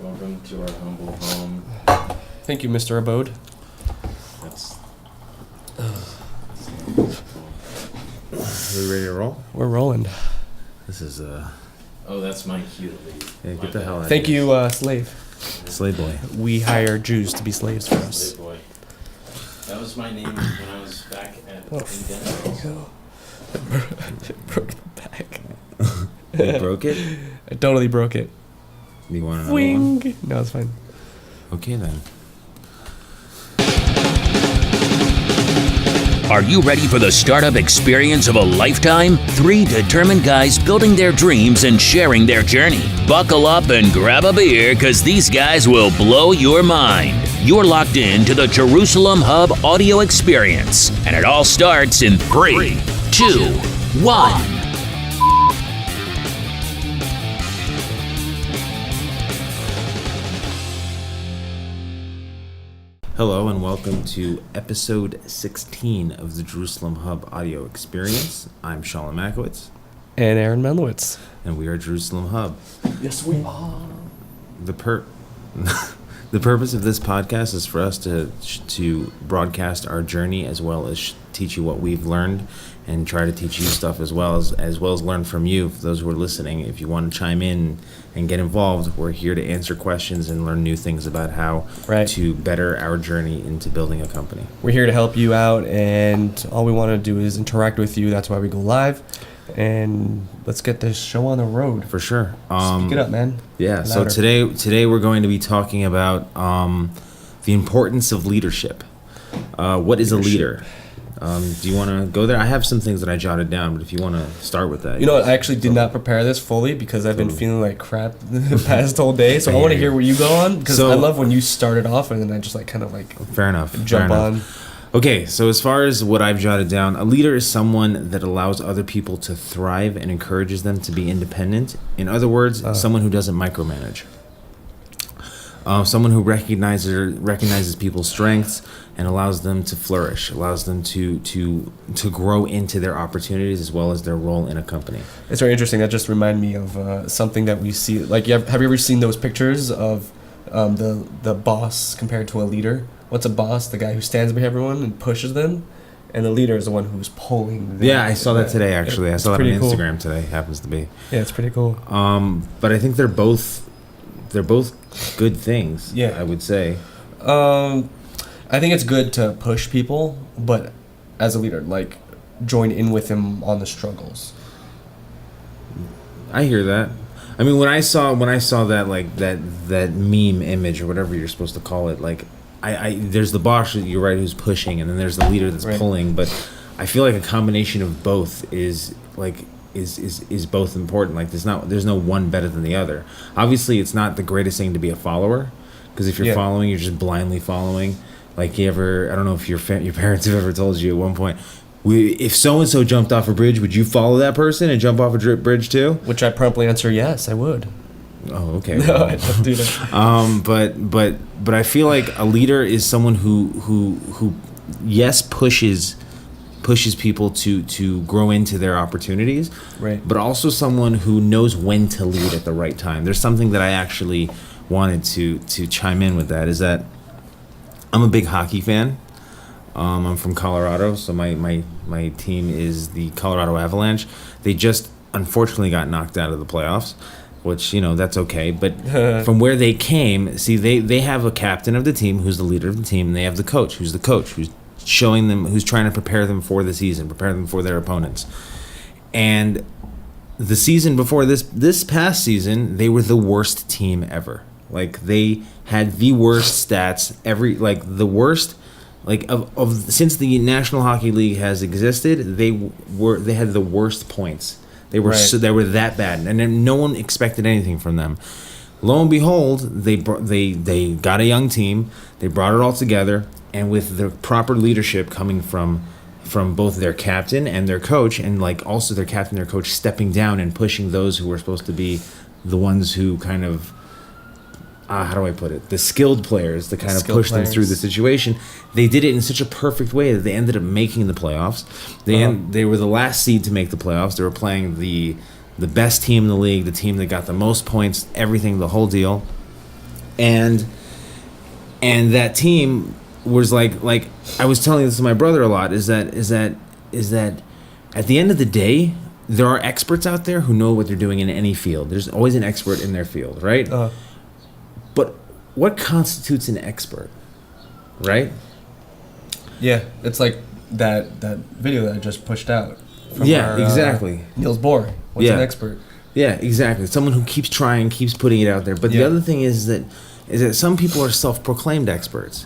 Welcome to our humble home. Thank you, Mr. Abode. That's Are we ready to roll? We're rolling. This is Oh, that's my cue to leave. Yeah, get the hell out. Thank you, slave. Slave boy. We hire Jews to be slaves for us. Slave boy. That was my name when I was back at Invention X. Broke the back. You broke it? I totally broke it. You want another one? Wing. No, it's fine. Okay then. Are you ready for the startup experience of a lifetime? 3 determined guys building their dreams and sharing their journey. Buckle up and grab a beer, because these guys will blow your mind. You're locked in to the Jerusalem Hub audio experience, and it all starts in 3, 2, 1. Hello and welcome to episode 16 of the Jerusalem Hub audio experience. I'm Shalom Makowitz. And Aaron Menlowitz. And we are Jerusalem Hub. Yes, we are. The purpose of this podcast is for us to broadcast our journey, as well as teach you what we've learned, and try to teach you stuff as well as learn from you. For those who are listening, if you want to chime in and get involved, we're here to answer questions and learn new things about how to better our journey into building a company. We're here to help you out, and all we want to do is interact with you. That's why we go live. And let's get this show on the road. For sure. Speak it up, man. Yeah. Louder. So today we're going to be talking about the importance of leadership. What is a leader? Do you want to go there? I have some things that I jotted down, but if you want to start with that. You know what? I actually did not prepare this fully because I've been feeling like crap the past whole day. So I want to hear where you go on, because I love when you started off and then I just Fair enough. Jump on. Okay, so as far as what I've jotted down, a leader is someone that allows other people to thrive and encourages them to be independent. In other words, someone who doesn't micromanage. Someone who recognizes people's strengths and allows them to flourish, allows them to grow into their opportunities as well as their role in a company. It's very interesting. That just reminded me of something that we see. Like, have you ever seen those pictures of the boss compared to a leader? What's a boss? The guy who stands by everyone and pushes them, and the leader is the one who's pulling them. Yeah, I saw that today. Actually, I saw that on Instagram cool. today. Happens to be. Yeah, it's pretty cool. But I think they're both good things. Yeah, I would say. I think it's good to push people, but as a leader, like, join in with them on the struggles. I hear that. I mean, when I saw that, like, that meme image or whatever you're supposed to call it, like, I there's the boss, you're right, who's pushing, and then there's the leader that's pulling. But I feel like a combination of both is both important. Like, there's no one better than the other. Obviously, it's not the greatest thing to be a follower, because if you're following, you're just blindly following. Like, I don't know if your parents have ever told you at one point, if so-and-so jumped off a bridge, would you follow that person and jump off a bridge too? Which I promptly answer, yes, I would. Oh, okay. No, I don't do that. But I feel like a leader is someone who yes, pushes people to grow into their opportunities, right? But also someone who knows when to lead at the right time. There's something that I actually wanted to chime in with. That is that I'm a big hockey fan. I'm from Colorado, so my team is the Colorado Avalanche. They just unfortunately got knocked out of the playoffs, which, that's okay. But from where they came, see, they have a captain of the team who's the leader of the team, and they have the coach who's showing them, who's trying to prepare them for the season, prepare them for their opponents. And the season before this past season, they were the worst team ever. Like, they had the worst stats, since the National Hockey League has existed, they had the worst points. They were they were that bad, and then no one expected anything from them. Lo and behold, they got a young team. They brought it all together, and with the proper leadership coming from both their captain and their coach, and like also their captain and their coach stepping down and pushing those who were supposed to be the ones who kind of how do I put it? The skilled players to kind of push them through the situation. They did it in such a perfect way that they ended up making the playoffs. They were the last seed to make the playoffs. They were playing the best team in the league, the team that got the most points, everything, the whole deal. and that team was like I was telling this to my brother a lot, is that at the end of the day, there are experts out there who know what they're doing in any field. There's always an expert in their field, right? But what constitutes an expert, right? Yeah, it's like that video that I just pushed out. From exactly. Niels Bohr. What's an expert? Yeah, exactly. Someone who keeps trying, keeps putting it out there. But the other thing is that some people are self-proclaimed experts.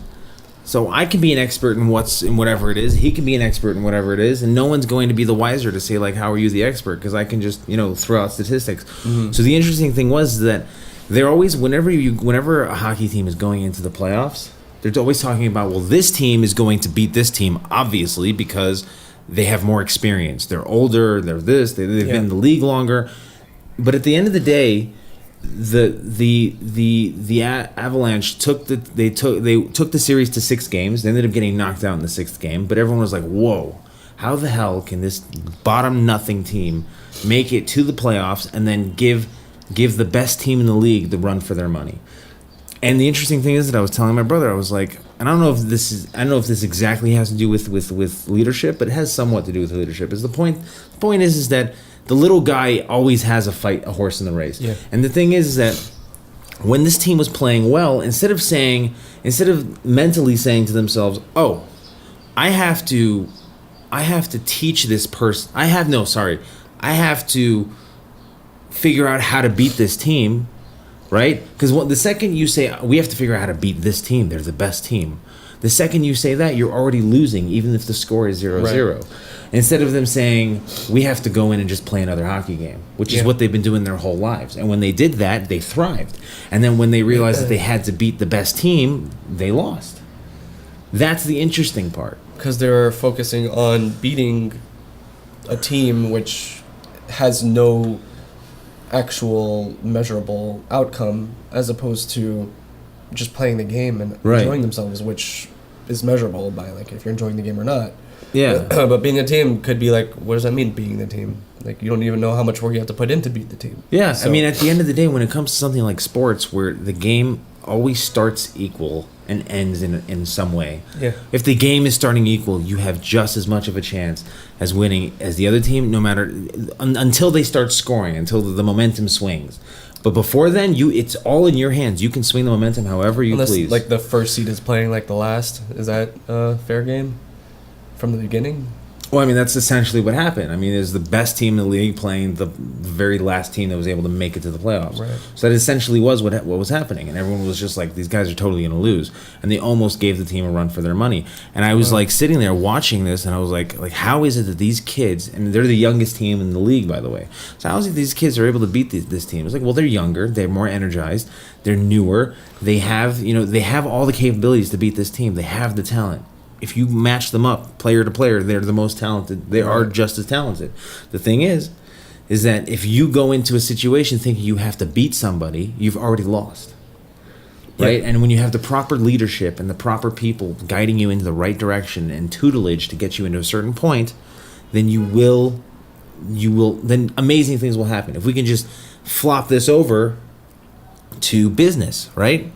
So I can be an expert in whatever it is. He can be an expert in whatever it is, and no one's going to be the wiser to say like, "How are you the expert?" Because I can just throw out statistics. Mm-hmm. So the interesting thing was that they're always whenever a hockey team is going into the playoffs, they're always talking about, well, this team is going to beat this team, obviously, because they have more experience. They're older. They're this. They've been in the league longer. But at the end of the day, the Avalanche took the series to 6 games. They ended up getting knocked out in the 6th game. But everyone was like, "Whoa, how the hell can this bottom nothing team make it to the playoffs and then give the best team in the league the run for their money?" And the interesting thing is that I was telling my brother, I was like, and I don't know if this exactly has to do with leadership, but it has somewhat to do with leadership. The point is that the little guy always has a horse in the race. Yeah. And the thing is that when this team was playing well, instead of mentally saying to themselves, "Oh, I have to teach this person. I have to figure out how to beat this team." Right? Because the second you say, "We have to figure out how to beat this team, they're the best team," the second you say that, you're already losing, even if the score is 0-0. Instead of them saying, "We have to go in and just play another hockey game," which is what they've been doing their whole lives. And when they did that, they thrived. And then when they realized that they had to beat the best team, they lost. That's the interesting part. Because they're focusing on beating a team which has no actual measurable outcome, as opposed to just playing the game and enjoying themselves, which is measurable by like if you're enjoying the game or not. Yeah. But being a team could be like, what does that mean, being the team? Like, you don't even know how much work you have to put in to beat the team. Yeah, so, I mean, at the end of the day, when it comes to something like sports, where the game always starts equal and ends in some way. Yeah. If the game is starting equal, you have just as much of a chance as winning as the other team, no matter until they start scoring, until the momentum swings. But before then, it's all in your hands. You can swing the momentum however you please. Like the first seed is playing like the last. Is that a fair game from the beginning? Well, I mean, that's essentially what happened. I mean, there's the best team in the league playing the very last team that was able to make it to the playoffs. Right. So that essentially was what was happening. And everyone was just like, these guys are totally going to lose. And they almost gave the team a run for their money. And I was like sitting there watching this, and I was like, how is it that these kids, and they're the youngest team in the league, by the way. So how is it these kids are able to beat this team? It's like, well, they're younger, they're more energized, they're newer, they have all the capabilities to beat this team. They have the talent. If you match them up player to player, they're the most talented. They are just as talented. The thing is that if you go into a situation thinking you have to beat somebody, you've already lost. Right? Yeah. And when you have the proper leadership and the proper people guiding you into the right direction and tutelage to get you into a certain point, then then amazing things will happen. If we can just flop this over to business, right?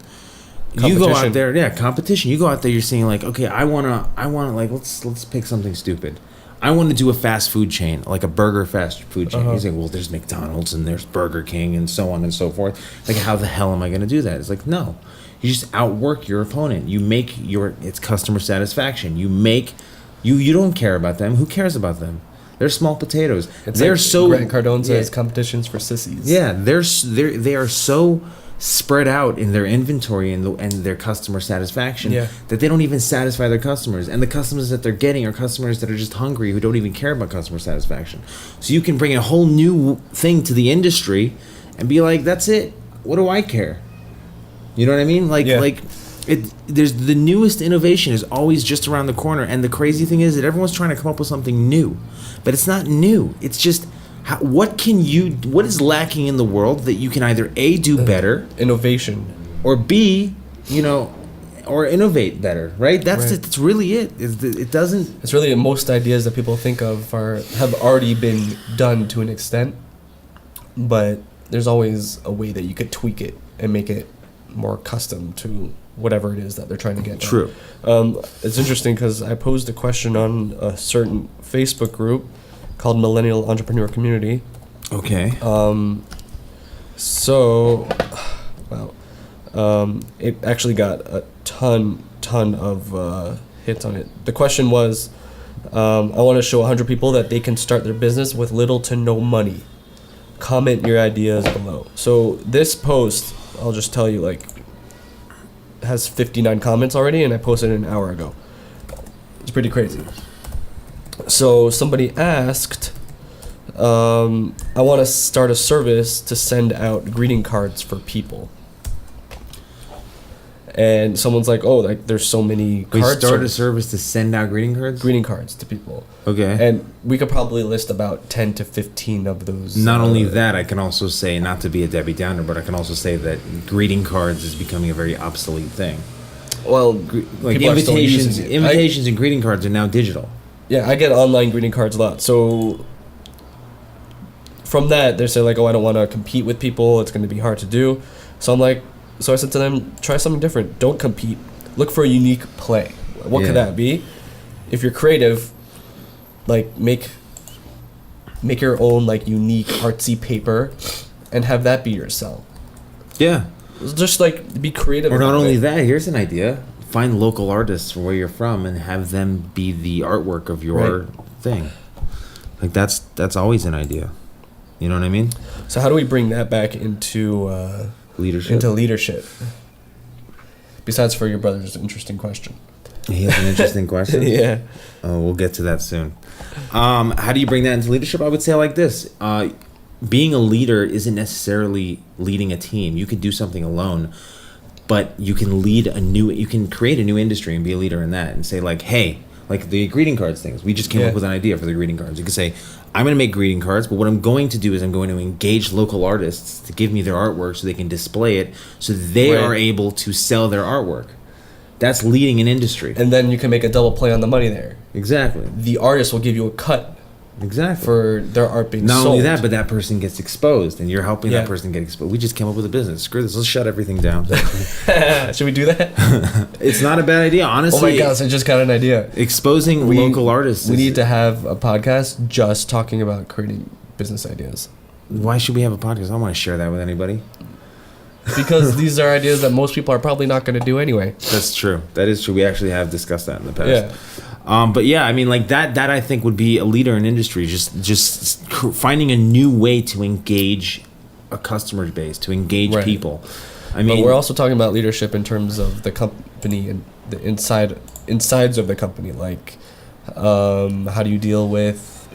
You go out there, competition. You go out there, you're saying like, okay, I wanna like, let's pick something stupid. I want to do a fast food chain, like a burger fast food chain. He's like, well, there's McDonald's and there's Burger King and so on and so forth. Like, how the hell am I gonna do that? It's like, no, you just outwork your opponent. You make it's customer satisfaction. You don't care about them. Who cares about them? They're small potatoes. They're like so Grant Cardone says competitions for sissies. Yeah, they are so spread out in their inventory and their customer satisfaction that they don't even satisfy their customers, and the customers that they're getting are customers that are just hungry, who don't even care about customer satisfaction. So you can bring a whole new thing to the industry and be like, that's it, what do I care? You know what I mean? There's the newest innovation is always just around the corner, and the crazy thing is that everyone's trying to come up with something new, but it's not new. It's just what is lacking in the world that you can either A, do better, innovation, or B, or innovate better, right? That's really it. It's really most ideas that people think of have already been done to an extent, but there's always a way that you could tweak it and make it more custom to whatever it is that they're trying to get done. True. It's interesting because I posed a question on a certain Facebook group called Millennial Entrepreneur Community. Okay. So, wow. It actually got a ton of hits on it. The question was, I want to show 100 people that they can start their business with little to no money. Comment your ideas below. So this post, I'll just tell you, like, has 59 comments already, and I posted it an hour ago. It's pretty crazy. So somebody asked, I want to start a service to send out greeting cards for people. And someone's like, oh, like there's so many We cards. start a service to send out greeting cards? Greeting cards to people. Okay. And we could probably list about 10 to 15 of those. Not only that, I can also say, not to be a Debbie Downer, but I can also say that greeting cards is becoming a very obsolete thing. Well, Like people are still invitations, using it. invitations and greeting cards are now digital. Yeah, I get online greeting cards a lot. So from that, they say like, oh, I don't want to compete with people. It's going to be hard to do. So I'm like, so I said to them, try something different. Don't compete. Look for a unique play. What could Yeah. that be? If you're creative, like make your own like unique artsy paper and have that be your sell. Yeah. Just like be creative. Or not about only it. that, here's an idea. Find local artists from where you're from and have them be the artwork of your Right. thing. Like that's always an idea. You know what I mean? So how do we bring that back into Leadership. leadership? Besides for your brother's interesting question. He has an interesting question. Yeah. Oh, we'll get to that soon. How do you bring that into leadership? I would say like this. Being a leader isn't necessarily leading a team. You can do something alone, but you can you can create a new industry and be a leader in that and say like, hey, like the greeting cards things. We just came up with an idea for the greeting cards. You can say, I'm going to make greeting cards, but what I'm going to do is I'm going to engage local artists to give me their artwork so they can display it so they are able to sell their artwork. That's leading an industry. And then you can make a double play on the money there. Exactly. The artist will give you a cut Exactly. for their art being Not sold. only that, but that person gets exposed, and you're helping Yeah. that person get exposed. We just came up with a business. Screw this. Let's shut everything down. Should we do that? It's not a bad idea, honestly. Oh my gosh, I just got an idea. Exposing local artists. We need to have a podcast just talking about creating business ideas. Why should we have a podcast? I don't want to share that with anybody. Because these are ideas that most people are probably not going to do anyway. That's true. That is true. We actually have discussed that in the past. Yeah. But yeah, I mean, like that I think would be a leader in industry. Just finding a new way to engage a customer base, to engage Right. people. I mean, But we're also talking about leadership in terms of the company and the insides of the company. Like, how do you deal with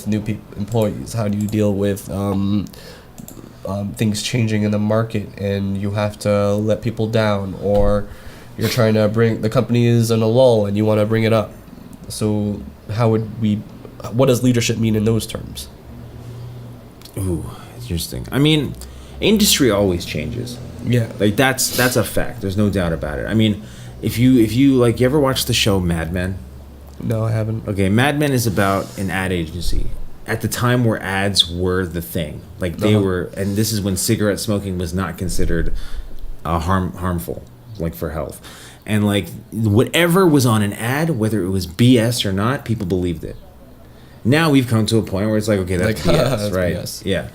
new employees? How do you deal with things changing in the market and you have to let people down, or you're trying to bring the company is in a lull and you want to bring it up? So what does leadership mean in those terms? ooh, interesting. I mean, industry always changes. Yeah. Like that's a fact. There's no doubt about it. I mean, if you like, you ever watch the show Mad Men? No, I haven't. Okay, Mad Men is about an ad agency at the time where ads were the thing. Like they were, and this is when cigarette smoking was not considered harmful, like for health. And like whatever was on an ad, whether it was BS or not, people believed it. Now we've come to a point where it's like, okay, that's Like, BS, that's right? BS. Yeah.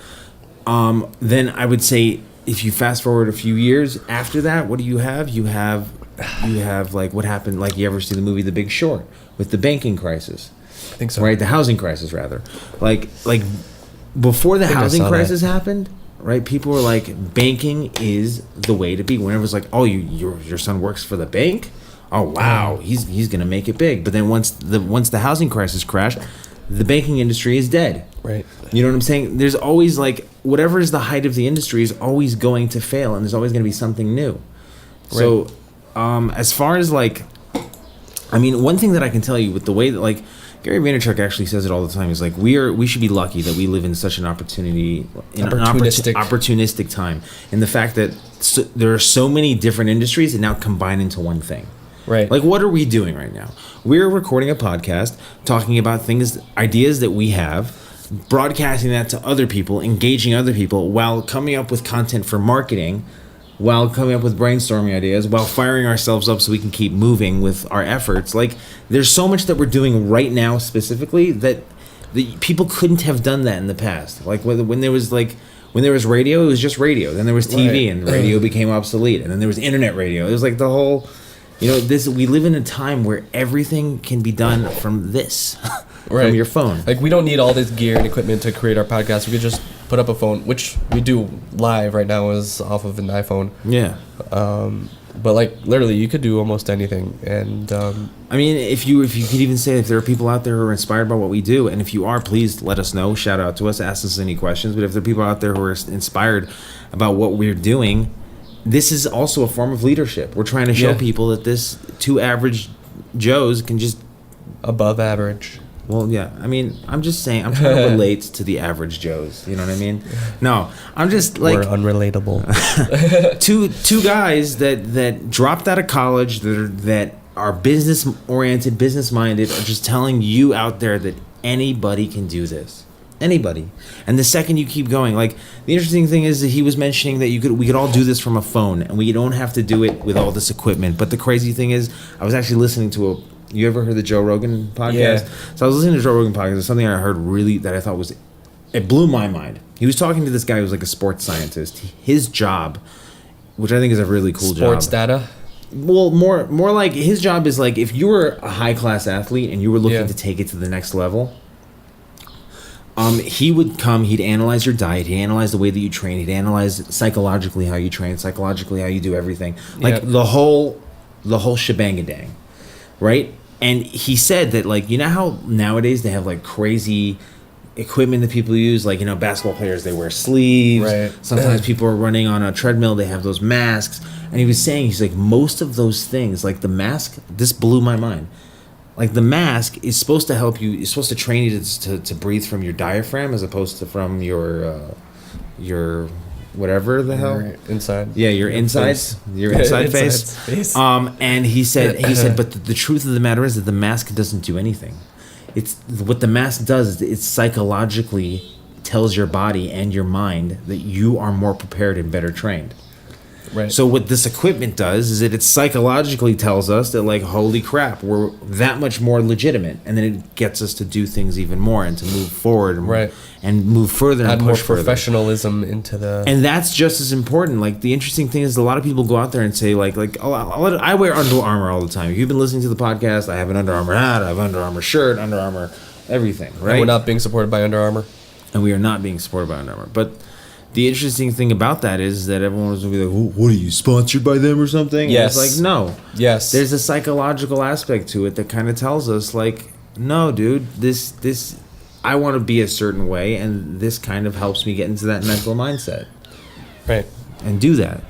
Then I would say if you fast forward a few years after that, what do you have? You have like what happened, like you ever see the movie The Big Short with the banking crisis? I think so. Right, the housing crisis rather. Like before the I housing saw crisis happened, right? People were like, banking is the way to be. Whenever it's like, oh, your son works for the bank. Oh wow, he's gonna make it big. But then once the housing crisis crashed, the banking industry is dead. Right. You know what I'm saying? There's always like whatever is the height of the industry is always going to fail, and there's always going to be something new. So, as far as like, I mean, one thing that I can tell you with the way that like Gary Vaynerchuk actually says it all the time is like we should be lucky that we live in such an opportunistic time, and the fact that there are so many different industries that now combine into one thing. Right. Like, what are we doing right now? We're recording a podcast, talking about ideas that we have, broadcasting that to other people, engaging other people, while coming up with content for marketing while coming up with brainstorming ideas, while firing ourselves up so we can keep moving with our efforts. Like, there's so much that we're doing right now specifically that the people couldn't have done that in the past. Like, when there was radio, it was just radio. Then there was TV, and radio became obsolete. And then there was internet radio. It was like the whole, we live in a time where everything can be done from this, from your phone. Like, we don't need all this gear and equipment to create our podcast. We could just put up a phone, which we do live right now is off of an iPhone. Yeah. But like, literally, you could do almost anything. And I mean, if you could even say if there are people out there who are inspired by what we do, and if you are, please let us know. Shout out to us, ask us any questions. But if there are people out there who are inspired about what we're doing, this is also a form of leadership. We're trying to show people that this two average Joes can just above average. Well, yeah. I mean, I'm just saying. I'm trying to relate to the average Joes. You know what I mean? No, I'm just like, we're unrelatable. two guys that dropped out of college that are business oriented, business minded, are just telling you out there that anybody can do this. Anybody. And the second you keep going, like, the interesting thing is that he was mentioning that we could all do this from a phone, and we don't have to do it with all this equipment. But the crazy thing is, I was actually listening to you ever heard the Joe Rogan podcast? Yeah. So I was listening to the Joe Rogan podcast. There's something I heard really that I thought it blew my mind. He was talking to this guy who was like a sports scientist. His job, which I think is a really cool job. Sports data? Well, more like his job is like, if you were a high class athlete and you were looking to take it to the next level, he would come, he'd analyze your diet, he'd analyze the way that you train, he'd analyze psychologically how you train, psychologically how you do everything. Like the whole shebang-a-dang. Right? And he said that, like, you know how nowadays they have like crazy equipment that people use, like, basketball players, they wear sleeves. Right. Sometimes people are running on a treadmill, they have those masks. And he was saying, he's like, most of those things, like the mask, this blew my mind. Like, the mask is supposed to help you, it's supposed to train you to breathe from your diaphragm as opposed to from your whatever the hell inside. Yeah, your insides, your inside face. And he said, but the truth of the matter is that the mask doesn't do anything. It's what the mask does is it psychologically tells your body and your mind that you are more prepared and better trained. Right. So what this equipment does is that it psychologically tells us that, like, holy crap, we're that much more legitimate, and then it gets us to do things even more and to move forward and move further and push more professionalism into the. And that's just as important. Like, the interesting thing is a lot of people go out there and say like oh, I wear Under Armour all the time. If you've been listening to the podcast, I have an Under Armour hat, I have an Under Armour shirt, Under Armour everything. Right. And we're not being supported by Under Armour. And we are not being supported by Under Armour, but. The interesting thing about that is that everyone was going to be like, what are you, sponsored by them or something? Yes. And it's like, no. Yes. There's a psychological aspect to it that kind of tells us, like, no, dude, this, I want to be a certain way, and this kind of helps me get into that mental mindset. Right. And do that.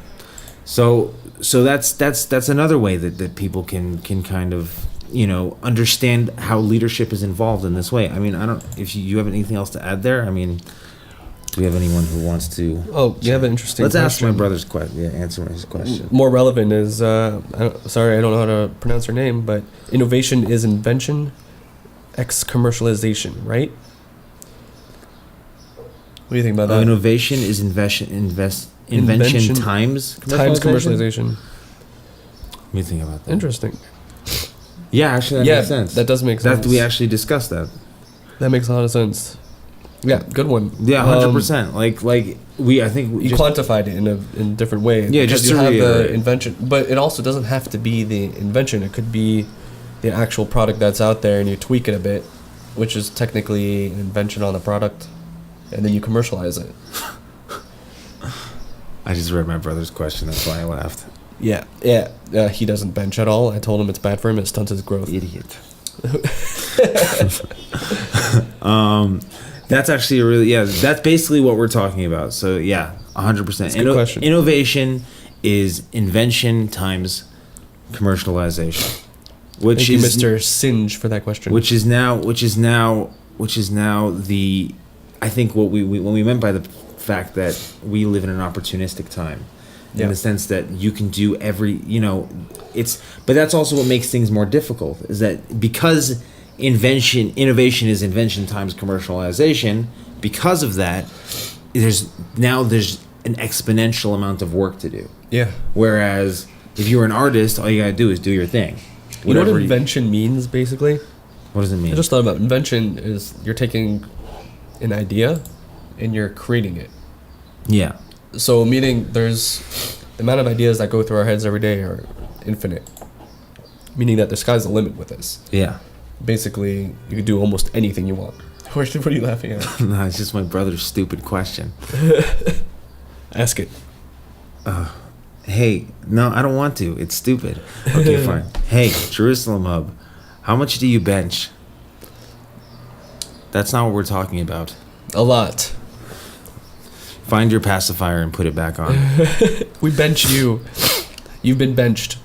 So that's another way that people can kind of, understand how leadership is involved in this way. I mean, I don't, if you have anything else to add there, I mean... Do we have anyone who wants to? Oh, you have an interesting. Let's question. ask my brother's question. Yeah, answer his question. More relevant is I don't know how to pronounce her name, but innovation is invention, X commercialization, right? What do you think about that? Innovation is invention times commercialization. Let me think about that. Interesting. Yeah, actually, that makes sense. That does make sense. We actually discussed that. That makes a lot of sense. Yeah, good one. Yeah, 100%. I think you quantified it in a different way. Yeah, just to have the invention, but it also doesn't have to be the invention. It could be the actual product that's out there, and you tweak it a bit, which is technically an invention on the product, and then you commercialize it. I just read my brother's question. That's why I laughed. Yeah. He doesn't bench at all. I told him it's bad for him. It stunts his growth. Idiot. That's actually that's basically what we're talking about. So yeah, 100%. Good question. Innovation is invention times commercialization. Thank you, Mr. Singe, for that question. Which is now the, I think what we meant by the fact that we live in an opportunistic time. In the sense that you can do but that's also what makes things more difficult, is that because innovation is invention times commercialization, because of that, there's an exponential amount of work to do. Yeah. Whereas if you're an artist, all you gotta do is do your thing. You know what Whatever invention means, basically? What does it mean? I just thought about invention is you're taking an idea and you're creating it. Yeah. So meaning there's the amount of ideas that go through our heads every day are infinite. Meaning that the sky's the limit with this. Yeah. Basically, you can do almost anything you want. What are you laughing at? No, it's just my brother's stupid question. Ask it. Hey, no, I don't want to. It's stupid. Okay, fine. Hey, Jerusalem Hub, how much do you bench? That's not what we're talking about. A lot. Find your pacifier and put it back on. We bench you. You've been benched.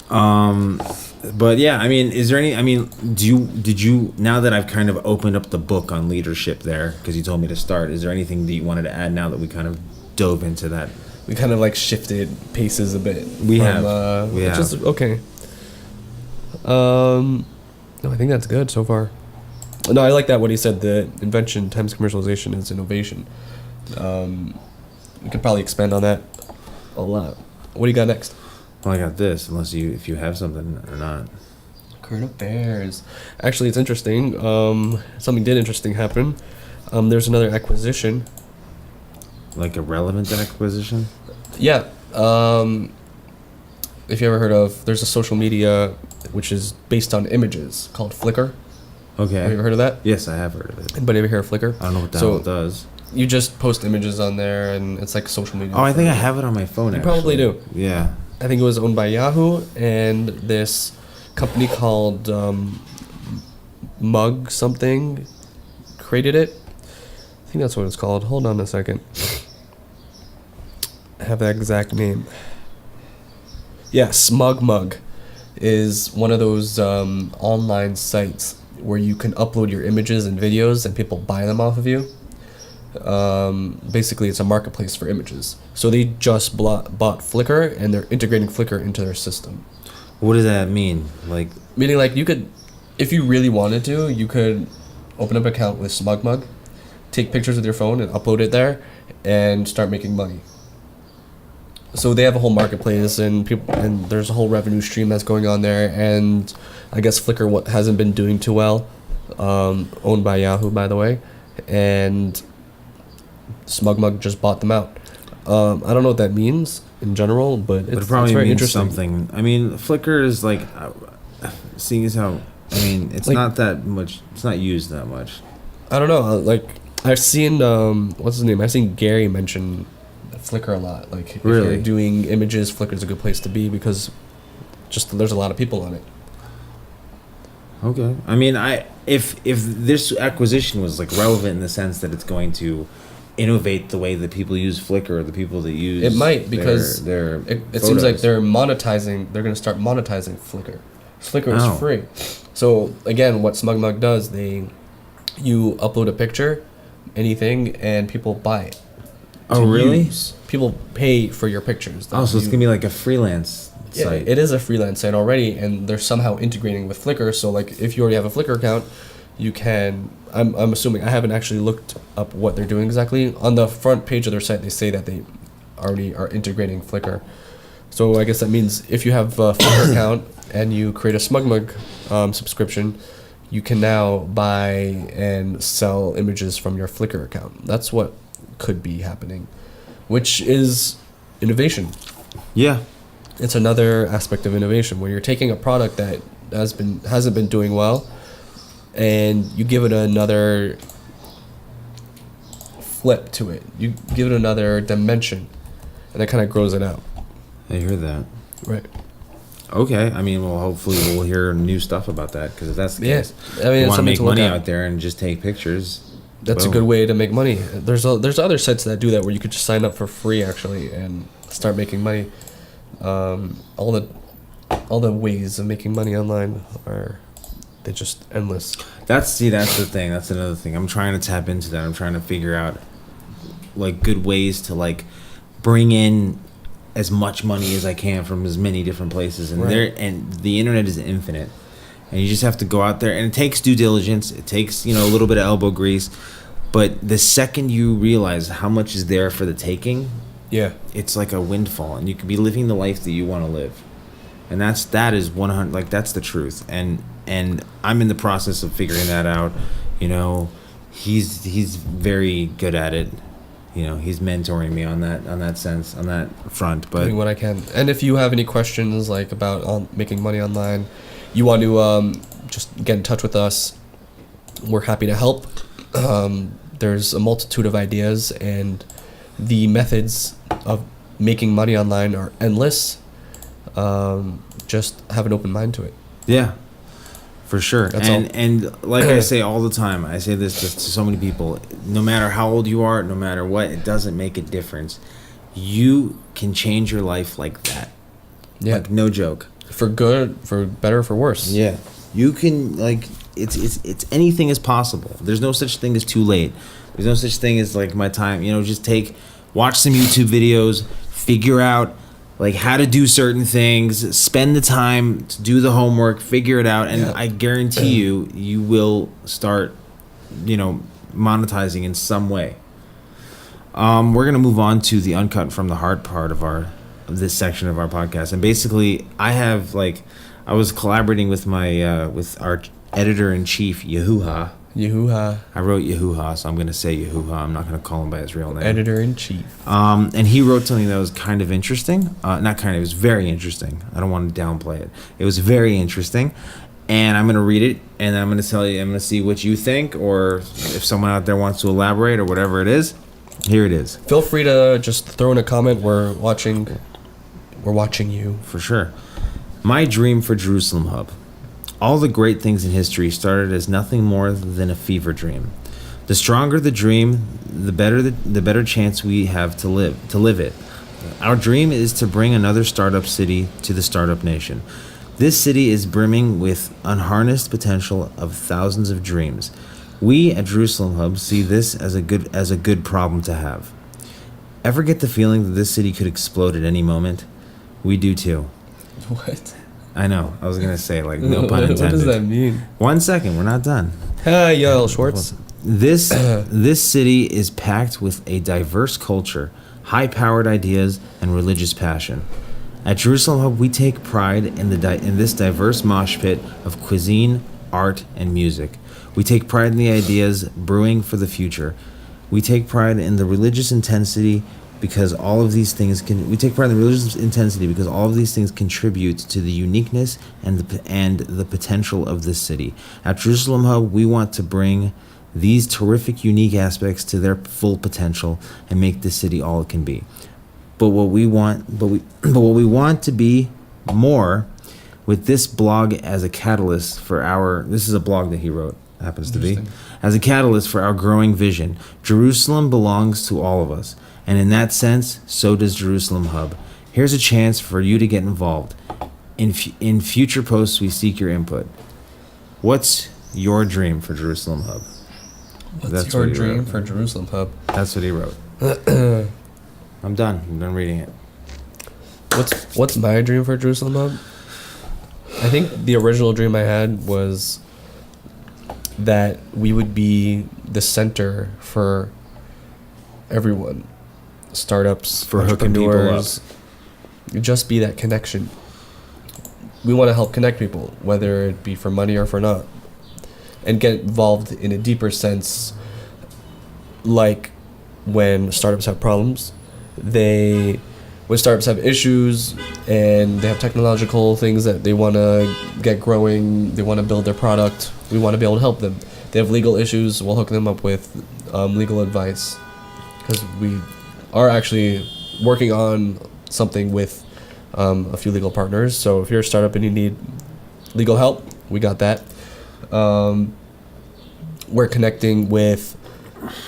But yeah, I mean, is there any? I mean, did you? Now that I've kind of opened up the book on leadership there, because you told me to start. Is there anything that you wanted to add now that we kind of dove into that? We kind of like shifted paces a bit. We have. Which is okay. No, I think that's good so far. No, I like that what he said. The invention times commercialization is innovation. We could probably expand on that a lot. What do you got next? Well, I got this. Unless if you have something or not. Current affairs. Actually, it's interesting. Something interesting happen. There's another acquisition. Like a relevant acquisition? Yeah. If you ever heard of, there's a social media which is based on images called Flickr. Okay. Have you ever heard of that? Yes, I have heard of it. Anybody ever hear of Flickr? I don't know what the hell it does. You just post images on there, and it's like social media. Oh, I think I have it on my phone. You probably do. Yeah. I think it was owned by Yahoo and this company called Mug something created it. I think that's what it's called. Hold on a second. I have that exact name. Yeah, Smug Mug is one of those online sites where you can upload your images and videos and people buy them off of you. Basically, it's a marketplace for images. So they just bought Flickr, and they're integrating Flickr into their system. What does that mean? Like, meaning, like, you could, if you really wanted to, you could open up an account with SmugMug, take pictures with your phone and upload it there, and start making money. So they have a whole marketplace, and there's a whole revenue stream that's going on there. And I guess Flickr hasn't been doing too well, owned by Yahoo, by the way, and SmugMug just bought them out. I don't know what that means in general, but it probably very means interesting. something. I mean, Flickr is like, seeing as how, I mean, it's like, not that much. It's not used that much. I don't know. Like, I've seen what's his name? I've seen Gary mention Flickr a lot. Like, if really? you're doing images, Flickr's a good place to be because just there's a lot of people on it. Okay. I mean, if this acquisition was like relevant in the sense that it's going to innovate the way that people use Flickr, or the people that use it might, because it seems like they're going to start monetizing Flickr. Flickr is free. So again, what SmugMug does, you upload a picture, anything, and people buy it. Oh, really? People pay for your pictures. Oh, so it's gonna be like a freelance site. It is a freelance site already, and they're somehow integrating with Flickr. So, like, if you already have a Flickr account, you can. I'm assuming, I haven't actually looked up what they're doing exactly. On the front page of their site, they say that they already are integrating Flickr. So I guess that means if you have a Flickr account and you create a SmugMug subscription, you can now buy and sell images from your Flickr account. That's what could be happening, which is innovation. Yeah. It's another aspect of innovation where you're taking a product that hasn't been doing well, and you give it another flip to it. You give it another dimension, and that kind of grows it out. I hear that. Right. Okay. I mean, well, hopefully we'll hear new stuff about that, because if that's the case, I mean, you want to make money at. out there and just take pictures. That's a good way to make money. There's other sites that do that where you could just sign up for free actually and start making money. All the ways of making money online they're just endless. That's the thing. That's another thing. I'm trying to tap into that. I'm trying to figure out like good ways to like bring in as much money as I can from as many different places. And and the internet is infinite. And you just have to go out there, and it takes due diligence. It takes, a little bit of elbow grease, But the second you realize how much is there for the taking, Yeah. it's like a windfall, and you could be living the life that you want to live, and that is 100. Like, that's the truth, and I'm in the process of figuring that out. You know, he's very good at it. You know, he's mentoring me on that front. But Doing what I can. And if you have any questions like about making money online, you want to just get in touch with us. We're happy to help. There's a multitude of ideas, and the methods of making money online are endless. Just have an open mind to it. yeah, for sure. That's all. And like I say all the time, I say this to so many people, no matter how old you are, no matter what, it doesn't make a difference. You can change your life like that. Yeah. Like, no joke. For good, for better, for worse. Yeah. You can, like, it's anything is possible. There's no such thing as too late. There's no such thing as, like, my time. You know, just watch some YouTube videos, figure out, like, how to do certain things, spend the time to do the homework, figure it out, and Yeah. I guarantee you will start, you know, monetizing in some way. We're gonna move on to the uncut from the heart part of this section of our podcast, and basically, I was collaborating with my with our editor in chief, Yahuha. Yahuha. I wrote Yahuha, so I'm gonna say Yahuha. I'm not gonna call him by his real name. Editor in chief. And he wrote something that was kind of interesting. It was very interesting. I don't want to downplay it. It was very interesting. And I'm going to read it, and I'm going to tell you, I'm going to see what you think, or if someone out there wants to elaborate, or whatever it is. Here it is. Feel free to just throw in a comment. We're watching you. For sure. My dream for Jerusalem Hub. All the great things in history started as nothing more than a fever dream. The stronger the dream, the better chance we have to live it. Our dream is to bring another startup city to the startup nation. This city is brimming with unharnessed potential of thousands of dreams. We at Jerusalem Hub see this as a good problem to have. Ever get the feeling that this city could explode at any moment? We do too. What? I know. I was gonna say, like, no pun intended. What does that mean? 1 second, we're not done. Hi, Yael Schwartz. This city is packed with a diverse culture, high-powered ideas, and religious passion. At Jerusalem Hub, we take pride in this diverse mosh pit of cuisine, art, and music. We take pride in the ideas brewing for the future. We take pride in the religious intensity because all of these things contribute to the uniqueness and the potential of this city. At Jerusalem Hub, we want to bring these terrific, unique aspects to their full potential and make this city all it can be. But what we want to be more, with this blog as a catalyst for this is a blog that he wrote, happens to be, as a catalyst for our growing vision. Jerusalem belongs to all of us, and in that sense, so does Jerusalem Hub. Here's a chance for you to get involved. In future posts, we seek your input. What's your dream for Jerusalem Hub? What's your dream for Jerusalem Hub? That's what he wrote. I'm done. I'm done reading it. What's my dream for Jerusalem Hub? I think the original dream I had was that we would be the center for everyone. Startups, For hooking people up. entrepreneurs. Just be that connection. We want to help connect people, whether it be for money or for not. And get involved in a deeper sense, like when startups have problems. When startups have issues and they have technological things that they want to get growing, they want to build their product, we want to be able to help them. They have legal issues, we'll hook them up with legal advice. Because we are actually working on something with a few legal partners. So if you're a startup and you need legal help, we got that. We're connecting with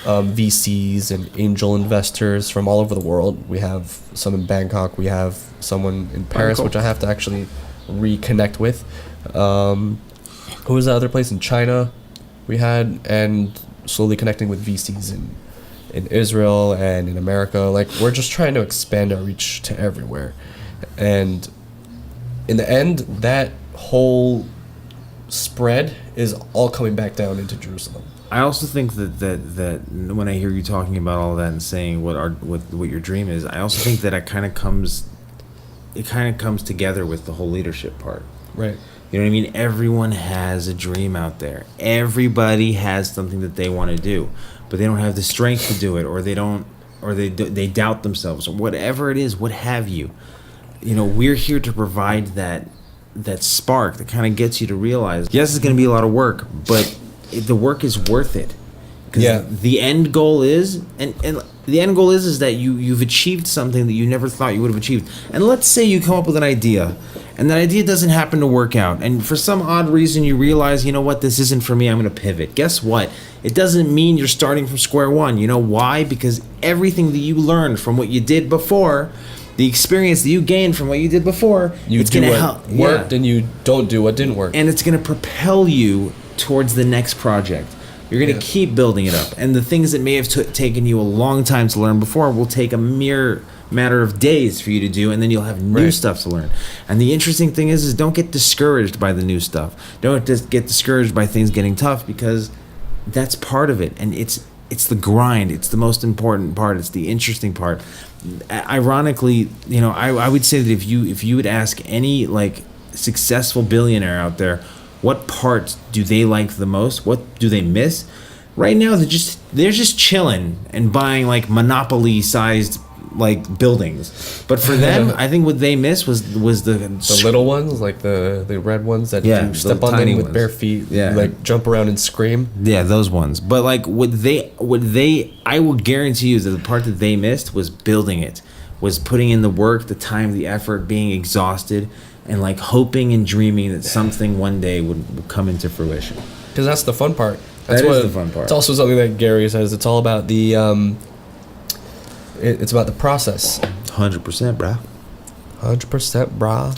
VCs and angel investors from all over the world. We have some in Bangkok. We have someone in Paris, which I have to actually reconnect with. Who was the other place in China we had? And slowly connecting with VCs in Israel and in America. Like, we're just trying to expand our reach to everywhere. And in the end, that whole spread is all coming back down into Jerusalem. I also think that when I hear you talking about all that and saying what your dream is, I also think that it kind of comes together with the whole leadership part. Right. You know what I mean? Everyone has a dream out there. Everybody has something that they want to do, but they don't have the strength to do it, or they doubt themselves, or whatever it is. What have you? You know, we're here to provide that spark that kind of gets you to realize, yes, it's going to be a lot of work, but the work is worth it. Because the end goal is, and the end goal is that you've achieved something that you never thought you would have achieved. And let's say you come up with an idea, and that idea doesn't happen to work out, and for some odd reason you realize, you know what, this isn't for me, I'm going to pivot. Guess what? It doesn't mean you're starting from square one. You know why? Because everything that you learned from what you did before, the experience that you gained from what you did before, It's going to help. Worked, and you don't do what didn't work. And it's going to propel you towards the next project. You're going to keep building it up. And the things that may have taken you a long time to learn before will take a mere matter of days for you to do, and then you'll have new stuff to learn. And the interesting thing is don't get discouraged by the new stuff. Don't just get discouraged by things getting tough, because that's part of it. And it's the grind. It's the most important part. It's the interesting part. Ironically, you know, I would say that if you would ask any like successful billionaire out there, what part do they like the most? What do they miss? Right now, they're just chilling and buying like Monopoly-sized like buildings. But for them, I think what they miss was the little ones, like the red ones that you step on them with bare feet, like jump around and scream. Yeah, those ones. But like what they I will guarantee you that the part that they missed was building it, was putting in the work, the time, the effort, being exhausted, and like hoping and dreaming that something one day would come into fruition. Because that's the fun part. That is the fun part. It's also something that Gary says. It's all about the it's about the process. 100%, brah. 100%, brah.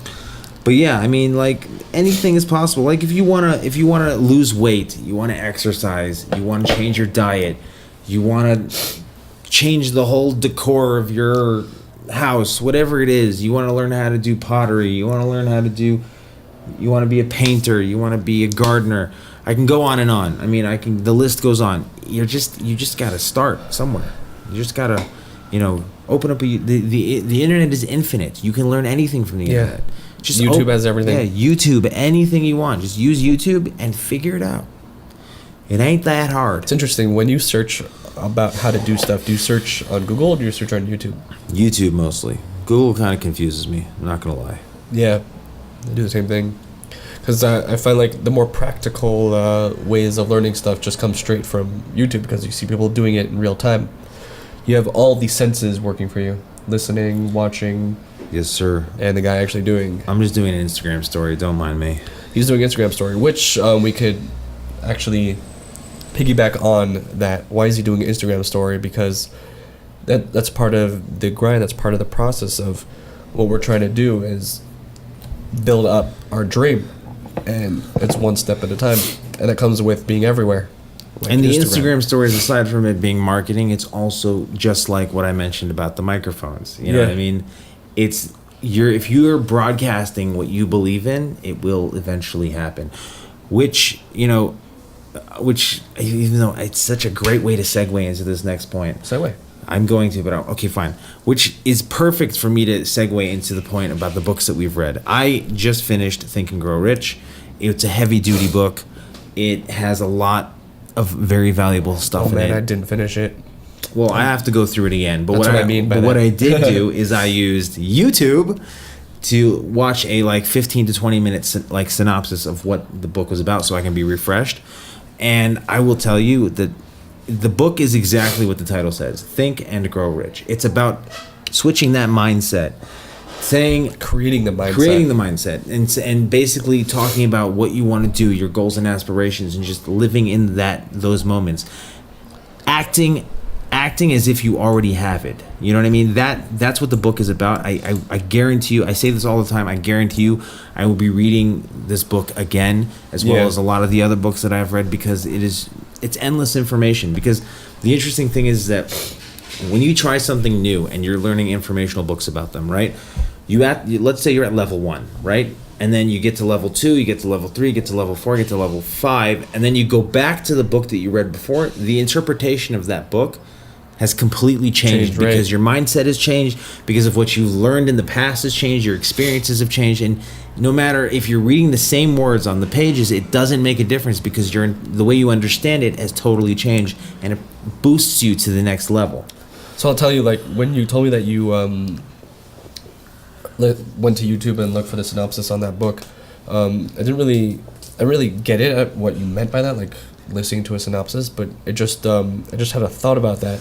But yeah, I mean, like anything is possible. Like if you wanna lose weight, you wanna exercise, you wanna change your diet, you wanna change the whole decor of your house, whatever it is, you want to learn how to do pottery, you want to be a painter, you want to be a gardener. I can go on and on. I mean, the list goes on. You just got to start somewhere. You just got to, open up the internet is infinite. You can learn anything from the internet. Just YouTube has everything. Yeah, YouTube, anything you want. Just use YouTube and figure it out. It ain't that hard. It's interesting when you search about how to do stuff. Do you search on Google or do you search on YouTube? YouTube mostly. Google kind of confuses me. I'm not gonna lie. Yeah, I do the same thing. Because I find like the more practical ways of learning stuff just come straight from YouTube, because you see people doing it in real time. You have all the senses working for you: listening, watching. Yes, sir. And the guy actually doing. I'm just doing an Instagram story. Don't mind me. He's doing Instagram story, which we could actually piggyback on that. Why is he doing an Instagram story? Because that's part of the grind. That's part of the process of what we're trying to do, is build up our dream, and it's one step at a time, and it comes with being everywhere. Like and the Instagram stories, aside from it being marketing, it's also just like what I mentioned about the microphones. You know what I mean? If you're broadcasting what you believe in, it will eventually happen. Which even though it's such a great way to segue into this next point. Segue. I'm going to, but okay, fine. Which is perfect for me to segue into the point about the books that we've read. I just finished Think and Grow Rich. It's a heavy-duty book. It has a lot of very valuable stuff in it. I didn't finish it. Well, I have to go through it again. But what I mean by that. What I did do is I used YouTube to watch a 15 to 20 minute synopsis of what the book was about, so I can be refreshed. And I will tell you that the book is exactly what the title says: Think and Grow Rich. It's about switching that mindset, creating the mindset, and basically talking about what you want to do, your goals and aspirations, and just living in those moments, acting as if you already have it. You know what I mean? That's what the book is about. I guarantee you, I say this all the time, I guarantee you I will be reading this book again, as well as a lot of the other books that I've read, because it's endless information. Because the interesting thing is that when you try something new and you're learning informational books about them, right? let's say you're at level 1, right? And then you get to level 2, you get to level 3, you get to level 4, you get to level 5, and then you go back to the book that you read before. The interpretation of that book has completely changed because your mindset has changed, because of what you've learned in the past has changed, your experiences have changed, and no matter if you're reading the same words on the pages, it doesn't make a difference because the way you understand it has totally changed, and it boosts you to the next level. So I'll tell you, like, when you told me that you went to YouTube and looked for the synopsis on that book, I didn't really get it at what you meant by that, like listening to a synopsis, but I just had a thought about that.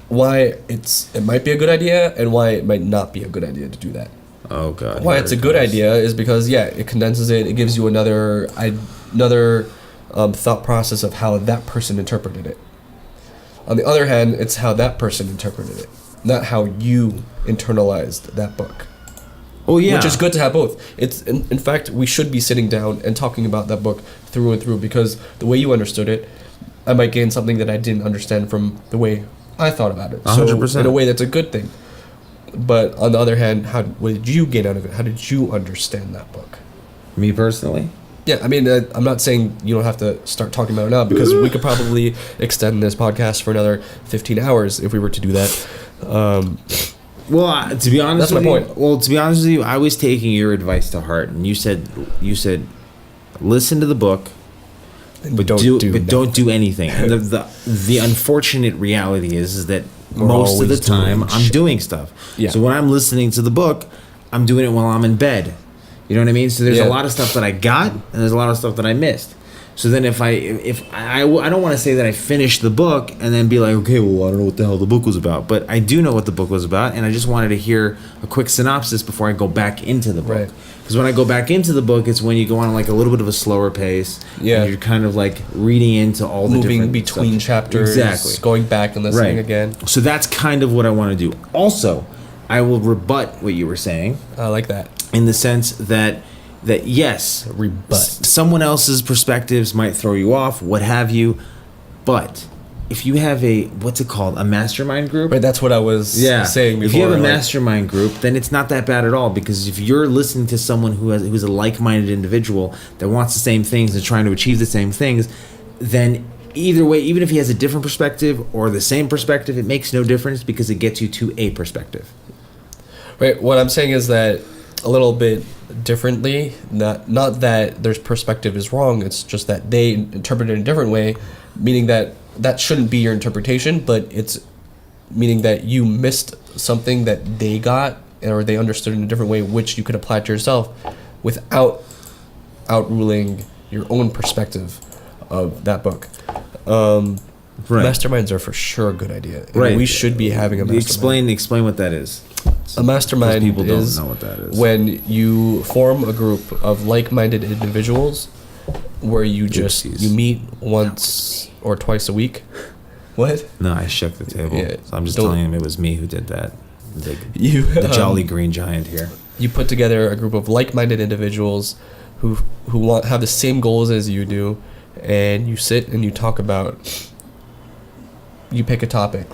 Why it might be a good idea and why it might not be a good idea to do that. Oh God! Why it's a good idea is because it condenses it. It gives you another thought process of how that person interpreted it. On the other hand, it's how that person interpreted it, not how you internalized that book. Oh yeah, which is good to have both. It's in fact, we should be sitting down and talking about that book through and through, because the way you understood it, I might gain something that I didn't understand from the way I thought about it. 100%. So in a way, that's a good thing. But on the other hand, what did you gain out of it? How did you understand that book? Me personally? Yeah, I mean, I'm not saying you don't have to start talking about it now, because we could probably extend this podcast for another 15 hours if we were to do that. Well, to be honest, that's my point. Well, to be honest with you, I was taking your advice to heart, and you said, listen to the book, but don't do anything. And the unfortunate reality is that most of the time I'm doing stuff. Yeah. So when I'm listening to the book, I'm doing it while I'm in bed. You know what I mean? So there's a lot of stuff that I got, and there's a lot of stuff that I missed. So then if I don't want to say that I finished the book and then be like, okay, well, I don't know what the hell the book was about, but I do know what the book was about, and I just wanted to hear a quick synopsis before I go back into the book. Because when I go back into the book, it's when you go on like a little bit of a slower pace. Yeah. And you're kind of like reading into all the different moving between chapters. Exactly. Going back and listening again. So that's kind of what I want to do. Also, I will rebut what you were saying. I like that. In the sense that yes, someone else's perspectives might throw you off, what have you, but if you have a mastermind group, right? That's what I was saying before. If you have a mastermind group, then it's not that bad at all, because if you're listening to someone who's a like-minded individual that wants the same things and trying to achieve the same things, then either way, even if he has a different perspective or the same perspective, it makes no difference because it gets you to a perspective. Right. What I'm saying is that a little bit differently, not that their perspective is wrong, it's just that they interpret it in a different way, meaning that shouldn't be your interpretation, but it's meaning that you missed something that they got or they understood in a different way, which you could apply to yourself without outruling your own perspective of that book. Masterminds are for sure a good idea. Right. We should be having a mastermind. Explain what that is. A mastermind people is don't know what that is. When you form a group of like-minded individuals where you meet once or twice a week. What? No, I shook the table. Yeah, so I'm just telling him it was me who did that. The jolly green giant here. You put together a group of like-minded individuals who have the same goals as you do, and you sit and you talk about. You pick a topic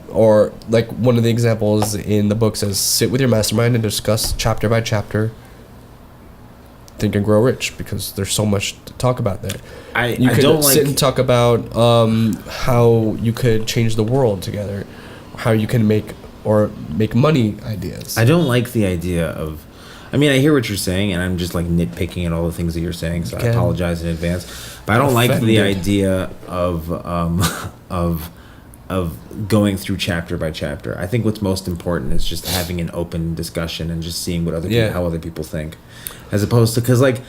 or one of the examples in the book says, sit with your mastermind and discuss chapter by chapter Think and Grow Rich, because there's so much to talk about there. You could sit and talk about how you could change the world together, how you can make money ideas. I don't like the idea of, I mean, I hear what you're saying, and I'm just like nitpicking at all the things that you're saying, so I apologize in advance. But I don't like the idea of going through chapter by chapter. I think what's most important is just having an open discussion and just seeing what how other people think, as opposed to, because like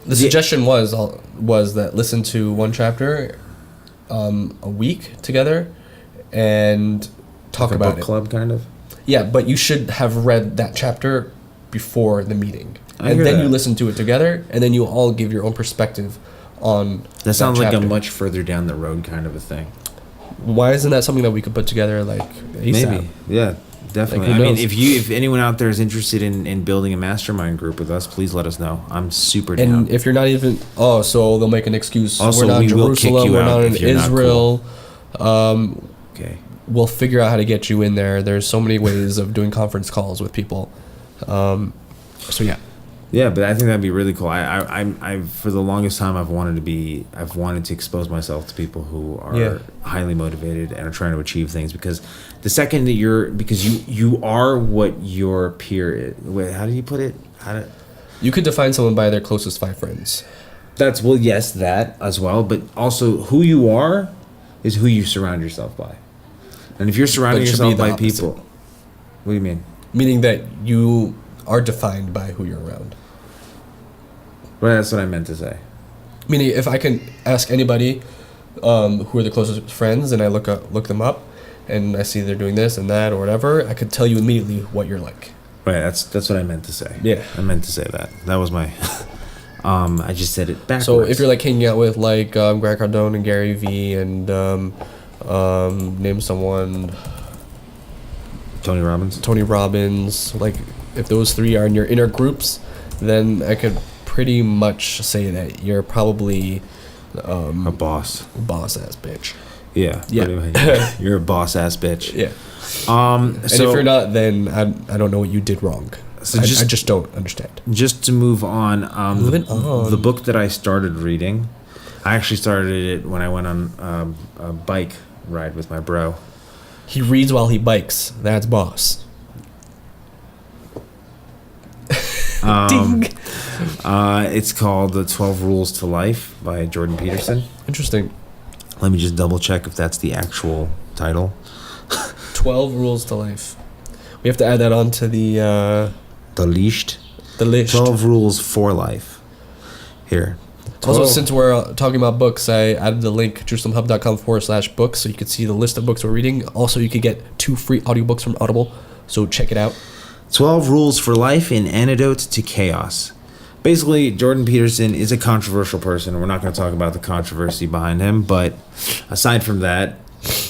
the suggestion was that listen to one chapter a week together and talk about book club kind of. Yeah, but you should have read that chapter before the meeting, and then you listen to it together, and then you all give your own perspective on that. Sounds like a much further down the road kind of a thing. Why isn't that something that we could put together ASAP? Maybe, yeah, definitely. I mean, if anyone out there is interested in building a mastermind group with us, please let us know. I'm super down. And if you're not even, so they'll make an excuse. Also, we're not in Jerusalem, we're not in Israel. Okay. we'll figure out how to get you in there. There's so many ways of doing conference calls with people. So yeah. Yeah, but I think that'd be really cool. I for the longest time I've wanted to expose myself to people who are highly motivated and are trying to achieve things, because the second that you are what your peer is. Wait, how do you put it? You could define someone by their closest 5 friends. That's, well, yes, that as well, but also who you are is who you surround yourself by. And if you're surrounding yourself by people, what do you mean? Meaning that you are defined by who you're around. Well, that's what I meant to say. Meaning, if I can ask anybody who are the closest friends, and I look them up, and I see they're doing this and that or whatever, I could tell you immediately what you're like. Right, that's what I meant to say. Yeah, I meant to say that. That was my. I just said it backwards. So if you're like hanging out with like Grant Cardone and Gary Vee and name someone. Tony Robbins. Like if those 3 are in your inner groups, then I could pretty much say that you're probably a boss ass bitch. Yeah. You're a boss ass bitch. Yeah. And if you're not, then I don't know what you did wrong. So I just don't understand. Just to move on, the book that I started reading, I actually started it when I went on a bike ride with my bro. He reads while he bikes. That's boss. Ding. It's called The 12 Rules to Life by Jordan Peterson. Interesting. Let me just double check if that's the actual title. 12 Rules to Life. We have to add that on to the list. 12 Rules for Life. Here. Also, since we're talking about books, I added the link, jerusalemhub.com/books, so you can see the list of books we're reading. Also, you could get 2 free audiobooks from Audible, so check it out. 12 Rules for Life, an Antidote to Chaos. Basically, Jordan Peterson is a controversial person. We're not going to talk about the controversy behind him, but aside from that,